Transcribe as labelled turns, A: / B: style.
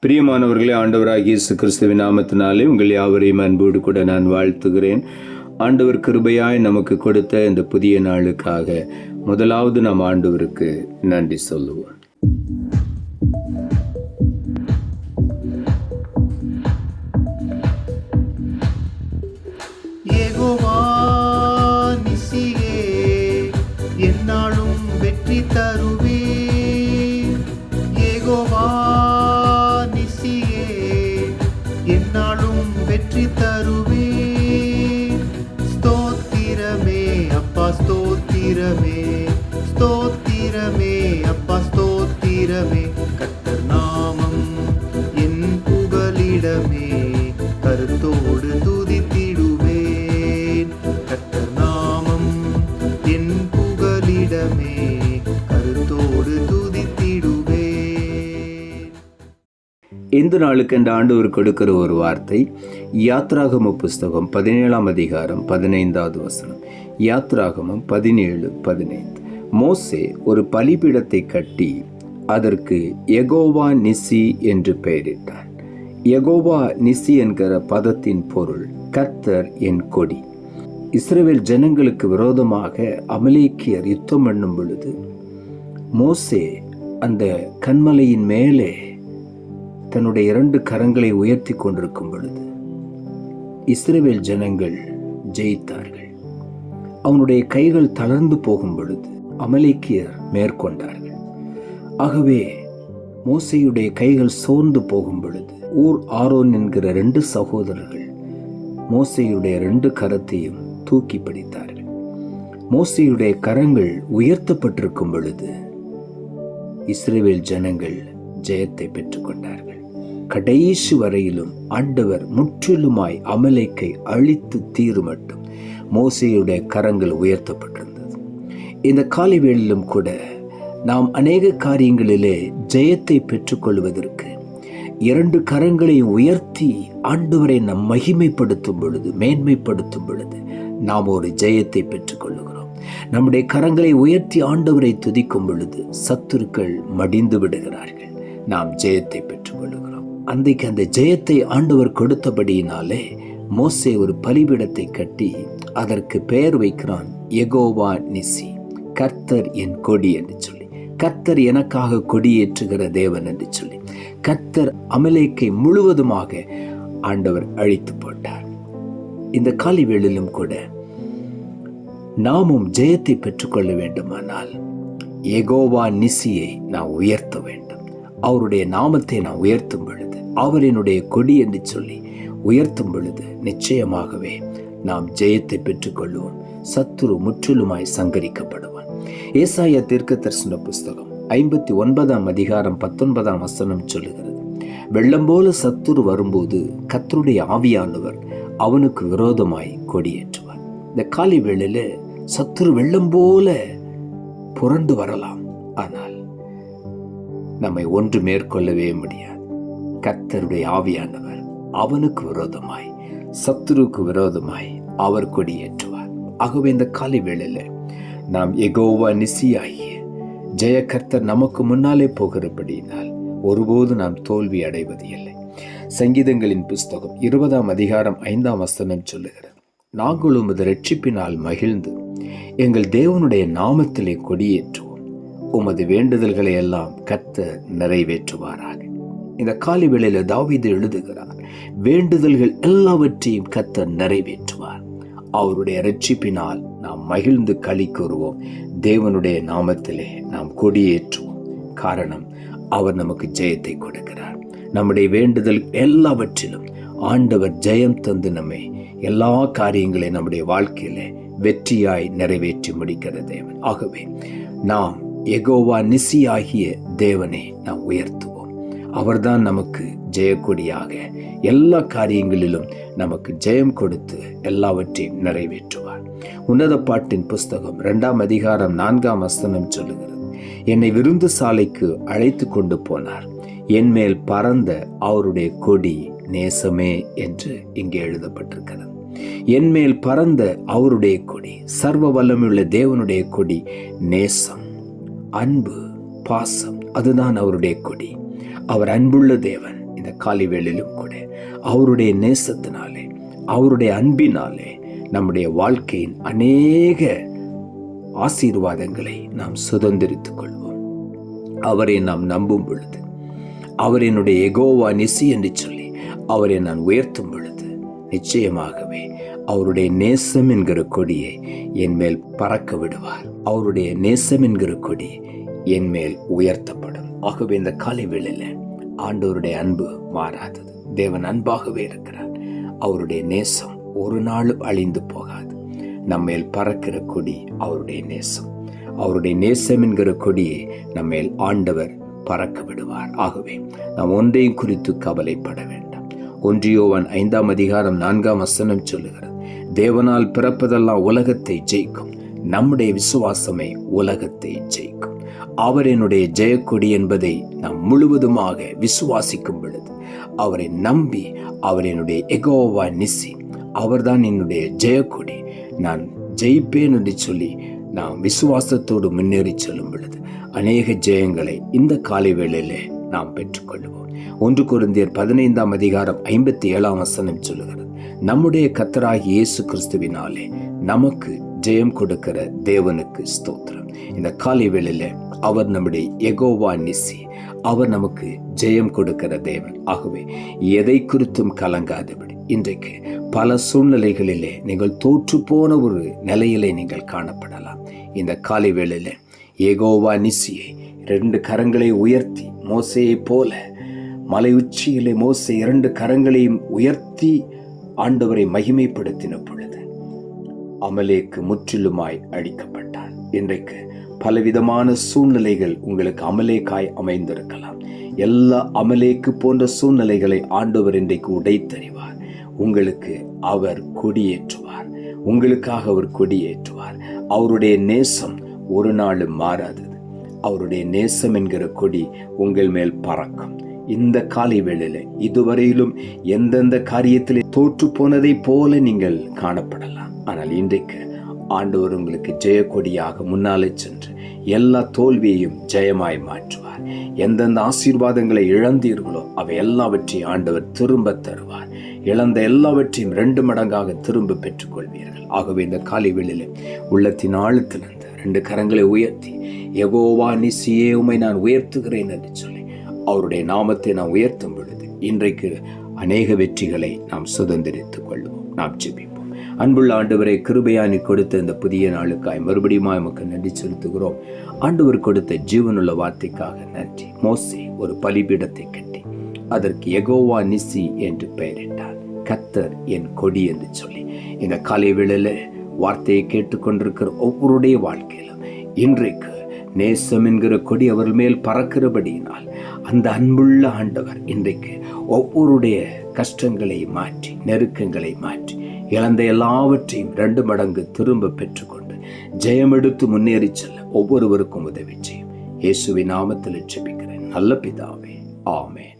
A: பிரியமானவர்களே, ஆண்டவராகிய இயேசு கிறிஸ்துவின் நாமத்தினாலே உங்கள் யாவரையும் அன்போடு கூட நான் வாழ்த்துகிறேன். ஆண்டவர் கிருபையாய் நமக்கு கொடுத்த இந்த புதிய நாளுக்காக முதலாவது நாம் ஆண்டவருக்கு நன்றி சொல்லுவோம்.
B: யெகோவா நிசியே, என்னாலும் வெற்றி தருவே. யெகோவா நிசியே, என்னாலும் வெற்றி தருவே. ஸ்தோத்திரமே அப்பா, ஸ்தோத்திரமே, ஸ்தோத்திரமே அப்பா, ஸ்தோத்திரமே. கர்த்தர் நாமம் என் புகலிடமே, கருத்தோடு துதித்திடுவேன். கர்த்தர் நாமம் என் புகலிடமே, கருத்தோடு துதித்திடுவேன்.
A: இந்த நாளுக்கு இந்த ஆண்டவர் கொடுக்கிற ஒரு வார்த்தை யாத்ராகம புஸ்தகம் 17ஆம் அதிகாரம் 15வது வசனம். யாத்ராகமம் 17:15. மோசே ஒரு பலிபீடத்தை கட்டி அதற்கு யெகோவா நிசி என்று பெயரிட்டான். யெகோவா நிசி என்கிற பதத்தின் பொருள் கர்த்தர் என் கொடி. இஸ்ரவேல் ஜனங்களுக்கு விரோதமாக அமலேக்கியர் யுத்தம் பண்ணும் பொழுது மோசே அந்த கன்மலையின் மேலே தன்னுடைய 2 கரங்களை உயர்த்தி கொண்டிருக்கும் பொழுது இஸ்ரவேல் ஜனங்கள் ஜெயித்தார்கள். அவனுடைய கைகள் தளர்ந்து போகும் பொழுது அமலேக்கியர் மேற்கொண்டார்கள். ஆகவே மோசேயுடைய கைகள் சோர்ந்து போகும் பொழுது ஊர் ஆரோன் என்கிற 2 சகோதரர்கள் மோசேயுடைய 2 கரத்தையும் தூக்கி பிடித்தார்கள். மோசேயுடைய கரங்கள் உயர்த்தப்பட்டிருக்கும் பொழுது இஸ்ரவேல் ஜனங்கள் ஜெயத்தை பெற்றுக்கொண்டார்கள். கடைசி வரையிலும் ஆண்டவர் முற்றிலுமாய் அமலேக்கை அழித்து தீருமட்டும் மோசேயுடைய கரங்கள் உயர்த்தப்பட்டிருந்தது. இந்த காலை வேளையிலும் கூட நாம் அநேக காரியங்களிலே ஜெயத்தை பெற்றுக்கொள்வதற்கு 2 கரங்களையும் உயர்த்தி ஆண்டவரை நாம் மகிமைப்படுத்தும் பொழுது, மேன்மைப்படுத்தும் பொழுது நாம் ஒரு ஜெயத்தை பெற்றுக்கொள்ளுகிறோம். நம்முடைய கரங்களை உயர்த்தி ஆண்டவரை துதிக்கும் பொழுது சத்துருக்கள் மடிந்து விடுகிறார்கள். நாம் ஜெயத்தை பெற்றுக்கொள்ளுகிறோம். அன்றைக்கு அந்த ஜெயத்தை ஆண்டவர் கொடுத்தபடியினாலே மோசே ஒரு பலிபீடத்தை கட்டி அதற்கு பெயர் வைக்கிறான் யெகோவா நிசி, கர்த்தர் என் கொடி என்று சொல்லி. கர்த்தர் எனக்காக கொடியேற்றுகிற தேவன் என்று சொல்லி கர்த்தர் அமலேக்கை முழுவதுமாக ஆண்டவர் அழித்து போட்டார். இந்த காலை வேளையிலும் கூட நாமும் ஜெயத்தை பெற்றுக்கொள்ள வேண்டுமானால் யெகோவா நிசியை நாம் உயர்த்த வேண்டும். அவருடைய நாமத்தை நாம் உயர்த்தும் பொழுது, அவர் என்னுடைய கொடி என்று சொல்லி உயர்த்தும் பொழுது நிச்சயமாகவே நாம் ஜெயத்தை பெற்றுக்கொள்வோம். சத்துரு முற்றிலுமாய் சங்கரிக்கப்படுவான். ஏசாயா தீர்க்கதரிசன புஸ்தகம் 59ஆம் அதிகாரம் 19ஆம் வசனம் சொல்லுகிறது, வெள்ளம் போல சத்துரு வரும்போது கர்த்தருடைய ஆவியானவர் அவனுக்கு விரோதமாய் கொடியேற்றுவார். இந்த காலை வேளையில சத்துரு வெள்ளம் போல புரண்டு வரலாம், ஆனால் நம்மை ஒன்று மேற்கொள்ளவே முடியாது. கர்த்தருடைய ஆவியானவர் அவனுக்கு விரோதமாய், சத்துருக்கு விரோதமாய் அவர் கொடியேற்றுவார். ஆகவே இந்த காலை வேளையில நாம் யெகோவா நிசியாகிய ஜெய கர்த்தர் நமக்கு முன்னாலே போகிறபடியினால் ஒருபோது நாம் தோல்வி அடைவது இல்லை. சங்கீதங்களின் புஸ்தகம் 20ஆம் அதிகாரம் 5ஆம் வசனம் சொல்லுகிறது, நாங்கள் உமது இரட்சிப்பினால் மகிழ்ந்து எங்கள் தேவனுடைய நாமத்திலே கொடியேற்றுவோம், உமது வேண்டுதல்களை எல்லாம் கர்த்தர் நிறைவேற்றுவாராக. இந்த காலை வேளையில தாவீது எழுதுகிறார், வேண்டுதல்கள் எல்லாவற்றையும் கர்த்தர் நிறைவேற்றுவார். அவருடைய இரட்சிப்பினால் நாம் மகிழ்ந்து களி கூறுவோம், தேவனுடைய நாமத்திலே நாம் கொடியேற்றுவோம். காரணம், அவர் நமக்கு ஜெயத்தை கொடுக்கிறார். நம்முடைய வேண்டுதல் எல்லாவற்றிலும் ஆண்டவர் ஜெயம் தந்து நம்மை எல்லா காரியங்களையும் நம்முடைய வாழ்க்கையில வெற்றியாய் நிறைவேற்றி முடிக்கிற தேவன். ஆகவே நாம் யெகோவா நிசி ஆகிய தேவனை நாம் உயர்த்துவோம். அவர்தான் நமக்கு ஜெயக்கொடியாக எல்லா காரியங்களிலும் நமக்கு ஜெயம் கொடுத்து எல்லாவற்றையும் நிறைவேற்றுவார். உன்னத பாட்டின் புஸ்தகம் 2ஆம் அதிகாரம் 4ஆம் வசனம் சொல்லுகிறது, என்னை விருந்து சாலைக்கு அழைத்து கொண்டு போனார், என் மேல் பறந்த அவருடைய கொடி நேசமே என்று இங்கே எழுதப்பட்டிருக்கிறது. என் மேல் பறந்த அவருடைய கொடி, சர்வ வல்லமையுள்ள தேவனுடைய கொடி நேசம், அன்பு, பாசம், அதுதான் அவருடைய கொடி. அவர் அன்புள்ள தேவன். இந்த காலைவேளையிலும் கூட அவருடைய நேசத்தினாலே, அவருடைய அன்பினாலே நம்முடைய வாழ்க்கையின் அநேக ஆசீர்வாதங்களை நாம் சுதந்திரித்துக் கொள்வோம். அவரை நாம் நம்பும் பொழுது, அவர் என்னுடைய யெகோவா நிசி என்று சொல்லி அவரை நான் உயர்த்தும் பொழுது, நிச்சயமாகவே அவருடைய நேசம் என்கிற கொடியை என் மேல் பறக்க விடுவார். அவருடைய நேசம் என்கிற கொடி என் மேல் உயர்த்தப்படும். ஆகவே இந்த காலை வேளையில ஆண்டவருடைய அன்பு மாறாதது. தேவன் அன்பாகவே இருக்கிறார். அவருடைய நேசம் ஒரு நாளும் அழிந்து போகாது. நம்மேல் பறக்கிற கொடி அவருடைய நேசம். அவருடைய நேசம் என்கிற கொடியை நம்மேல் ஆண்டவர் பறக்க விடுவார். ஆகவே நாம் ஒன்றையும் குறித்து கவலைப்பட வேண்டாம். 1 யோவான் 5ஆம் அதிகாரம் 4ஆம் வசனம் சொல்லுகிறது, தேவனால் பிறப்பதெல்லாம் உலகத்தை ஜெயிக்கும், நம்முடைய விசுவாசமே உலகத்தை ஜெயிக்கும். அவர் என்னுடைய ஜெயக்கொடி என்பதை நாம் முழுவதுமாக விசுவாசிக்கும் பொழுது, அவரை நம்பி அவர் என்னுடைய யெகோவா நிசி, அவர்தான் என்னுடைய ஜெயக்கொடி, நான் ஜெயிப்பேன் என்று சொல்லி நாம் விசுவாசத்தோடு முன்னேறி செல்லும் பொழுது அநேக ஜெயங்களை இந்த காலை வேளையிலே நாம் பெற்றுக்கொள்வோம். 1 கொரிந்தியர் 15ஆம் அதிகாரம் 57ஆம் வசனம் சொல்லுகிறது, நம்முடைய கர்த்தராகிய இயேசு கிறிஸ்துவினாலே நமக்கு ஜெயம் கொடுக்கிற தேவனுக்கு ஸ்தோத்திரம். இந்த காலை வேளையில அவர் நம்முடைய யெகோவா நிசி, அவர் நமக்கு ஜெயம் கொடுக்கிற தேவன். ஆகவே எதை குறித்தும் கலங்காதபடி, இன்றைக்கு பல சூழ்நிலைகளிலே நீங்கள் தோற்று போன ஒரு நிலையிலே நீங்கள் காணப்படலாம். இந்த காலை வேளையில யெகோவா நிசியை 2 கரங்களை உயர்த்தி, மோசேயை போல மலை உச்சியிலே மோசே 2 கரங்களையும் உயர்த்தி ஆண்டவரை மகிமைப்படுத்தின பொழுது அமலேக்கு முற்றிலுமாய் அழிக்கப்பட்டான். இன்றைக்கு பலவிதமான சூழ்நிலைகள் உங்களுக்கு அமலேக்காய் அமைந்திருக்கலாம். எல்லா அமலேக்கு போன்ற சூழ்நிலைகளை ஆண்டவர் இன்றைக்கு உடைத்தறிவார். உங்களுக்கு அவர் கொடியேற்றுவார். உங்களுக்காக அவர் கொடியேற்றுவார். அவருடைய நேசம் ஒரு நாளும் மாறாதது. அவருடைய நேசம் என்கிற கொடி உங்கள் மேல் பறக்கும். இந்த காலை வேளையில இதுவரையிலும் எந்தெந்த காரியத்திலே தோற்று போனதை போல நீங்கள் காணப்படலாம். ஆனால் இன்றைக்கு ஆண்டவர் உங்களுக்கு ஜெயக்கொடியாக முன்னாலே சென்று எல்லா தோல்வியையும் ஜெயமாய் மாற்றுவார். எந்தெந்த ஆசீர்வாதங்களை இழந்தீர்களோ அவை எல்லாவற்றையும் ஆண்டவர் திரும்ப தருவார். இழந்த எல்லாவற்றையும் 2 மடங்காக திரும்ப பெற்றுக்கொள்வீர்கள். ஆகவே இந்த காலை வேளையில உள்ளத்தின் ஆழத்திலிருந்து 2 கரங்களை உயர்த்தி, யெகோவா நிசியே உம்மை நான் உயர்த்துகிறேன் என்று சொல்லி அவருடைய நாமத்தை நாம் உயர்த்தும் பொழுது இன்றைக்கு அநேக வெற்றிகளை நாம் சுதந்திரித்துக் கொள்வோம். நாம் ஜெபிப்போம். அன்புள்ள ஆண்டவரை, கிருபையானி கொடுத்த இந்த புதிய நாளுக்காய் மறுபடியும் நமக்கு நன்றி செலுத்துகிறோம். ஆண்டவர் கொடுத்த ஜீவனுள்ள வார்த்தைக்காக நன்றி. மோசே ஒரு பலிபீடத்தை கட்டி அதற்கு யெகோவா நிசி என்று பெயரிட்டார். கர்த்தர் என் கொடி என்று சொல்லி இந்த காலை வேளையில வார்த்தையை கேட்டுக்கொண்டிருக்கிற ஒவ்வொருடைய வாழ்க்கையிலும் இன்றைக்கு நேசம் என்கிற கொடி அவர்கள் மேல் பறக்கிறபடியினால் அந்த அன்புள்ள ஆண்டவர் இன்றைக்கு ஒவ்வொருடைய கஷ்டங்களை மாற்றி, நெருக்கங்களை மாற்றி, இழந்த எல்லாவற்றையும் 2 மடங்கு திரும்ப பெற்றுக்கொண்டு ஜெயம் எடுத்து முன்னேறி செல்ல ஒவ்வொருவருக்கும் உதவி செய்யும். இயேசுவின் நாமத்தில் ஜெபிக்கிறேன் நல்ல பிதாவே, ஆமென்.